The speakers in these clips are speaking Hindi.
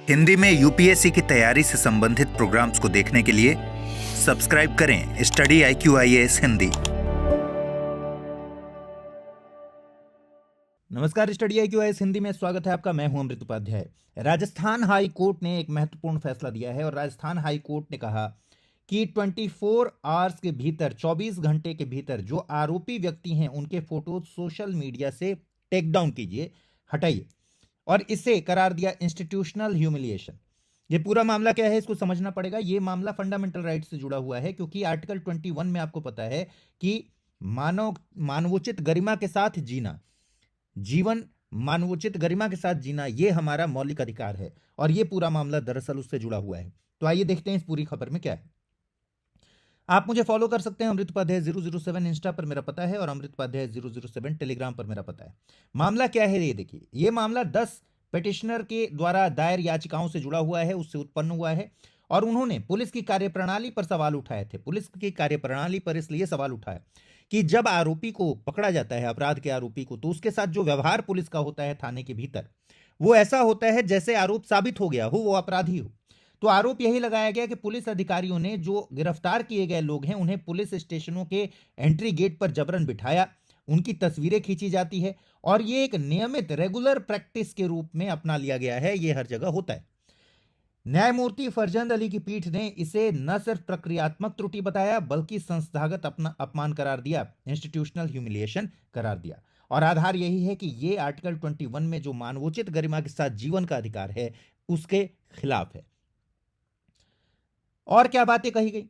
हिंदी में यूपीएससी की तैयारी से संबंधित प्रोग्राम्स को देखने के लिए सब्सक्राइब करें स्टडी IQIAS हिंदी। नमस्कार, स्टडी IQIAS हिंदी में स्वागत है आपका। मैं हूं अमृत उपाध्याय। राजस्थान हाई कोर्ट ने एक महत्वपूर्ण फैसला दिया है और राजस्थान हाई कोर्ट ने कहा कि 24 आवर्स के भीतर, 24 घंटे के भीतर जो आरोपी व्यक्ति हैं उनके फोटो सोशल मीडिया से टेक डाउन कीजिए, हटाइए, और इसे करार दिया इंस्टीट्यूशनल ह्यूमिलिएशन। ये पूरा मामला क्या है इसको समझना पड़ेगा। ये मामला फंडामेंटल राइट से जुड़ा हुआ है, क्योंकि आर्टिकल 21 में आपको पता है कि मानवोचित गरिमा के साथ जीना, जीवन मानवोचित गरिमा के साथ जीना, ये हमारा मौलिक अधिकार है, और ये पूरा मामला दरअसल उससे जुड़ा हुआ है। तो आइए देखते हैं इस पूरी खबर में क्या है। आप मुझे फॉलो कर सकते हैं, अमृत उपाध्याय 007 इंस्टा पर मेरा पता है और अमृत उपाध्याय 007 टेलीग्राम पर मेरा पता है। मामला क्या है ये देखिए। ये मामला 10 पिटिशनर के द्वारा दायर याचिकाओं से जुड़ा हुआ है, उससे उत्पन्न हुआ है, और उन्होंने पुलिस की कार्यप्रणाली पर सवाल उठाए थे। पुलिस की कार्यप्रणाली पर इसलिए सवाल उठाया कि जब आरोपी को पकड़ा जाता है, अपराध के आरोपी को, तो उसके साथ जो व्यवहार पुलिस का होता है थाने के भीतर, वो ऐसा होता है जैसे आरोप साबित हो गया हो, वो अपराधी हो। तो आरोप यही लगाया गया कि पुलिस अधिकारियों ने जो गिरफ्तार किए गए लोग हैं उन्हें पुलिस स्टेशनों के एंट्री गेट पर जबरन बिठाया, उनकी तस्वीरें खींची जाती है, और ये एक नियमित रेगुलर प्रैक्टिस के रूप में अपना लिया गया है। ये हर जगह होता है। न्यायमूर्ति फरजंद अली की पीठ ने इसे न सिर्फ प्रक्रियात्मक त्रुटि बताया बल्कि संस्थागत अपमान करार दिया, इंस्टीट्यूशनल ह्यूमिलिएशन करार दिया। और आधार यही है कि ये आर्टिकल 21 में जो मानवोचित गरिमा के साथ जीवन का अधिकार है उसके खिलाफ है। और क्या बातें कही गई?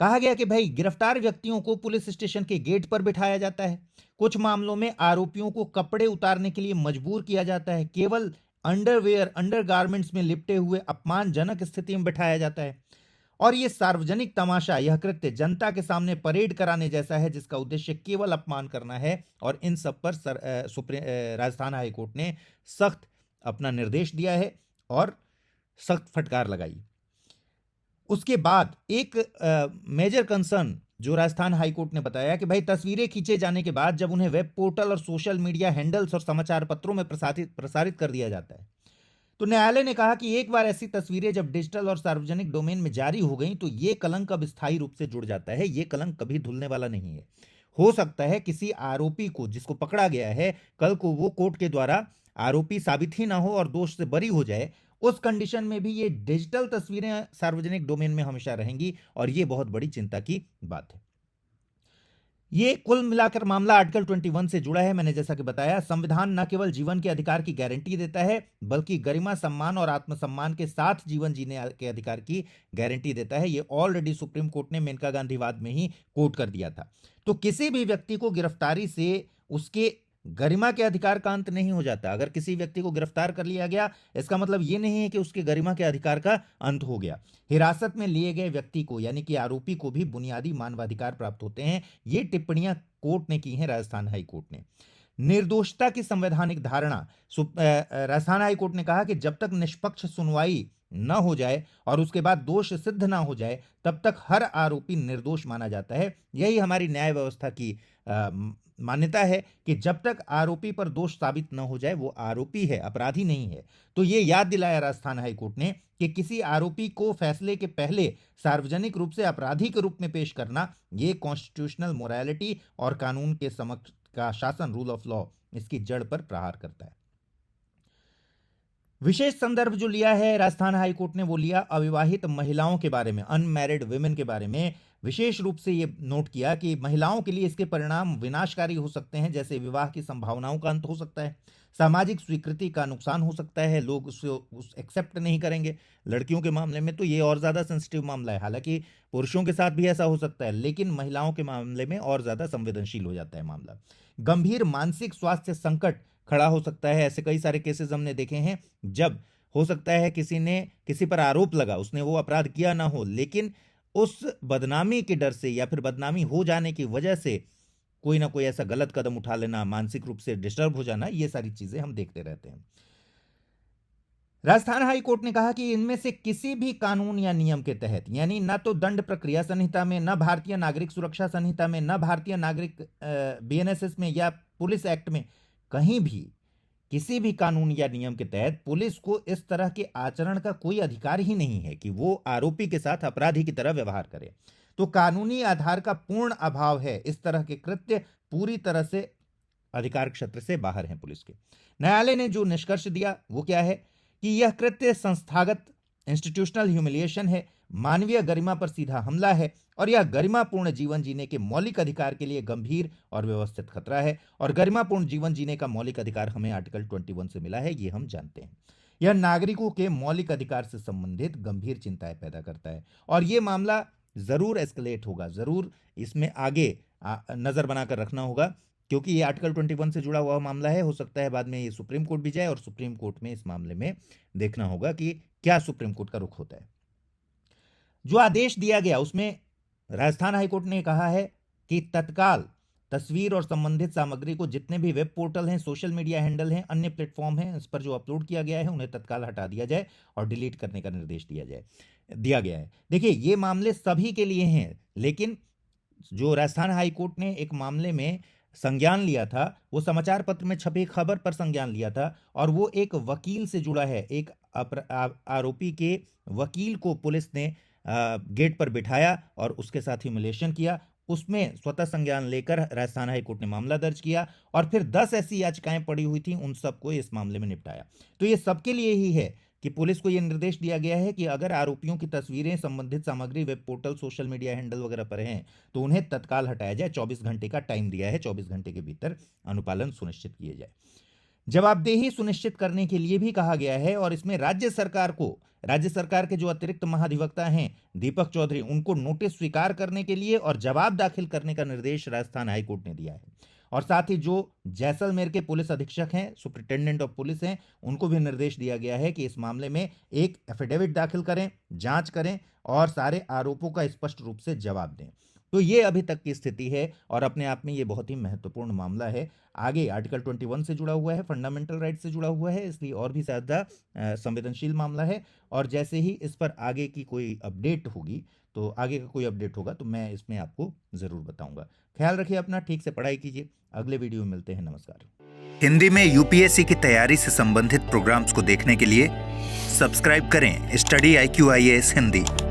कहा गया कि भाई, गिरफ्तार व्यक्तियों को पुलिस स्टेशन के गेट पर बिठाया जाता है। कुछ मामलों में आरोपियों को कपड़े उतारने के लिए मजबूर किया जाता है। केवल अंडरवेयर, अंडरगारमेंट्स में लिपटे हुए अपमानजनक स्थिति में बिठाया जाता है। और यह सार्वजनिक तमाशा, यह कृत्य जनता के सामने परेड कराने जैसा है, जिसका उद्देश्य केवल अपमान करना है। और इन सब पर राजस्थान हाई कोर्ट ने सख्त अपना निर्देश दिया है और सख्त फटकार लगाई। उसके बाद एक मेजर कंसर्न जो राजस्थान हाईकोर्ट ने बताया कि भाई, तस्वीरें खींचे जाने के बाद जब उन्हें वेब पोर्टल और सोशल मीडिया हैंडल्स और समाचार पत्रों में प्रसारित कर दिया जाता है, तो न्यायालय ने कहा कि एक बार ऐसी तस्वीरें जब डिजिटल और सार्वजनिक डोमेन में जारी हो गई तो ये कलंक अब स्थायी रूप से जुड़ जाता है। ये कलंक कभी धुलने वाला नहीं है। हो सकता है किसी आरोपी को, जिसको पकड़ा गया है, कल को वो कोर्ट के द्वारा आरोपी साबित ही ना हो और दोष से बरी हो जाए। उस कंडीशन में भी ये डिजिटल तस्वीरें सार्वजनिक डोमेन में हमेशा रहेंगी, और ये बहुत बड़ी चिंता की बात है। ये कुल मिलाकर मामला आर्टिकल 21 से जुड़ा है। मैंने जैसा कि बताया, संविधान न केवल जीवन के अधिकार की गारंटी देता है बल्कि गरिमा, सम्मान और आत्मसम्मान के साथ जीवन जीने के अधिकार की गारंटी देता है। ये ऑलरेडी सुप्रीम कोर्ट ने मेनका गांधी वाद में ही कोट कर दिया था। तो किसी भी व्यक्ति को गिरफ्तारी से उसके गरिमा के अधिकार का अंत नहीं हो जाता। अगर किसी व्यक्ति को गिरफ्तार कर लिया गया, इसका मतलब यह नहीं है कि उसके गरिमा के अधिकार का अंत हो गया। हिरासत में लिए गए व्यक्ति को, यानी कि आरोपी को भी बुनियादी मानवाधिकार प्राप्त होते हैं। ये टिप्पणियां कोर्ट ने की हैं, राजस्थान हाई कोर्ट ने। निर्दोषता की संवैधानिक धारणा, राजस्थान हाई कोर्ट ने कहा कि जब तक निष्पक्ष सुनवाई न हो जाए और उसके बाद दोष सिद्ध ना हो जाए, तब तक हर आरोपी निर्दोष माना जाता है। यही हमारी न्याय व्यवस्था की मान्यता है कि जब तक आरोपी पर दोष साबित न हो जाए वो आरोपी है, अपराधी नहीं है। तो ये याद दिलाया राजस्थान हाई कोर्ट ने कि किसी आरोपी को फैसले के पहले सार्वजनिक रूप से अपराधी के रूप में पेश करना, ये कॉन्स्टिट्यूशनल मोरालिटी और कानून के समक्ष का शासन, रूल ऑफ लॉ, इसकी जड़ पर प्रहार करता है। विशेष संदर्भ जो लिया है राजस्थान हाई कोर्ट ने, वो लिया अविवाहित महिलाओं के बारे में, अनमैरिड वुमेन के बारे में। विशेष रूप से ये नोट किया कि महिलाओं के लिए इसके परिणाम विनाशकारी हो सकते हैं, जैसे विवाह की संभावनाओं का अंत हो सकता है, सामाजिक स्वीकृति का नुकसान हो सकता है, लोग उस एक्सेप्ट नहीं करेंगे। लड़कियों के मामले में तो ये और ज़्यादा सेंसिटिव मामला है, हालांकि पुरुषों के साथ भी ऐसा हो सकता है, लेकिन महिलाओं के मामले में और ज़्यादा संवेदनशील हो जाता है मामला। गंभीर मानसिक स्वास्थ्य संकट खड़ा हो सकता है। ऐसे कई सारे केसेस हमने देखे हैं, जब हो सकता है किसी ने, किसी पर आरोप लगा, उसने वो अपराध किया ना हो, लेकिन उस बदनामी के डर से या फिर बदनामी हो जाने की वजह से कोई ना कोई ऐसा गलत कदम उठा लेना, मानसिक रूप से डिस्टर्ब हो जाना, ये सारी चीजें हम देखते रहते हैं। राजस्थान हाई कोर्ट ने कहा कि इनमें से किसी भी कानून या नियम के तहत, यानी न तो दंड प्रक्रिया संहिता में, न भारतीय नागरिक सुरक्षा संहिता में, न भारतीय नागरिक BNSS में या पुलिस एक्ट में, कहीं भी किसी भी कानून या नियम के तहत पुलिस को इस तरह के आचरण का कोई अधिकार ही नहीं है कि वो आरोपी के साथ अपराधी की तरह व्यवहार करे। तो कानूनी आधार का पूर्ण अभाव है। इस तरह के कृत्य पूरी तरह से अधिकार क्षेत्र से बाहर हैं पुलिस के। न्यायालय ने जो निष्कर्ष दिया वो क्या है कि यह कृत्य संस्थागत इंस्टीट्यूशनल ह्यूमिलिएशन है, मानवीय गरिमा पर सीधा हमला है और यह गरिमापूर्ण जीवन जीने के मौलिक अधिकार के लिए गंभीर और व्यवस्थित खतरा है। और गरिमापूर्ण जीवन जीने का मौलिक अधिकार हमें आर्टिकल 21 से मिला है, ये हम जानते हैं। यह नागरिकों के मौलिक अधिकार से संबंधित गंभीर चिंताएं पैदा करता है और यह मामला जरूर एस्केलेट होगा, जरूर इसमें आगे नजर बनाकर रखना होगा, क्योंकि ये आर्टिकल 21 से जुड़ा हुआ मामला है। हो सकता है बाद में ये सुप्रीम कोर्ट भी जाए और सुप्रीम कोर्ट में इस मामले में देखना होगा कि क्या सुप्रीम कोर्ट का रुख होता है। जो आदेश दिया गया उसमें राजस्थान हाईकोर्ट ने कहा है कि तत्काल तस्वीर और संबंधित सामग्री को जितने भी वेब पोर्टल हैं, सोशल मीडिया हैंडल हैं, अन्य प्लेटफॉर्म हैं, इस पर जो अपलोड किया गया है उन्हें तत्काल हटा दिया जाए और डिलीट करने का निर्देश दिया गया है। देखिए, ये मामले सभी के लिए हैं, लेकिन जो राजस्थान हाईकोर्ट ने एक मामले में संज्ञान लिया था वो समाचार पत्र में छपी खबर पर संज्ञान लिया था और वो एक वकील से जुड़ा है। एक आरोपी के वकील को पुलिस ने गेट पर बिठाया और उसके साथ ह्यूमिलिएशन किया। उसमें स्वतः संज्ञान लेकर राजस्थान हाईकोर्ट ने मामला दर्ज किया और फिर 10 ऐसी याचिकाएं पड़ी हुई थी, उन सबको इस मामले में निपटाया। तो ये सबके लिए ही है कि पुलिस को यह निर्देश दिया गया है कि अगर आरोपियों की तस्वीरें, संबंधित सामग्री web portal, social media handle वगैरह पर हैं तो उन्हें तत्काल हटाया जाए। 24 घंटे का टाइम दिया है, 24 घंटे के भीतर अनुपालन सुनिश्चित किया जाए। जवाबदेही सुनिश्चित करने के लिए भी कहा गया है और इसमें राज्य सरकार के जो अतिरिक्त महाधिवक्ता हैं दीपक चौधरी, उनको नोटिस स्वीकार करने के लिए और जवाब दाखिल करने का निर्देश राजस्थान हाईकोर्ट ने दिया है। और साथ ही जो जैसलमेर के पुलिस अधीक्षक हैं, सुपरिटेंडेंट ऑफ पुलिस हैं, उनको भी निर्देश दिया गया है कि इस मामले में एक एफिडेविट दाखिल करें, जांच करें और सारे आरोपों का स्पष्ट रूप से जवाब दें। तो ये अभी तक की स्थिति है और अपने आप में ये बहुत ही महत्वपूर्ण मामला है। आगे आर्टिकल 21 से जुड़ा हुआ है, फंडामेंटल राइट से जुड़ा हुआ है, इसलिए और भी ज़्यादा संवेदनशील मामला है। और जैसे ही इस पर आगे की कोई अपडेट होगी, तो आगे का कोई अपडेट होगा तो मैं इसमें आपको ज़रूर बताऊंगा। ख्याल रखिए अपना, ठीक से पढ़ाई कीजिए। अगले वीडियो में मिलते हैं। नमस्कार। हिंदी में यूपीएससी की तैयारी से संबंधित प्रोग्राम्स को देखने के लिए सब्सक्राइब करें स्टडी IQ IAS हिंदी।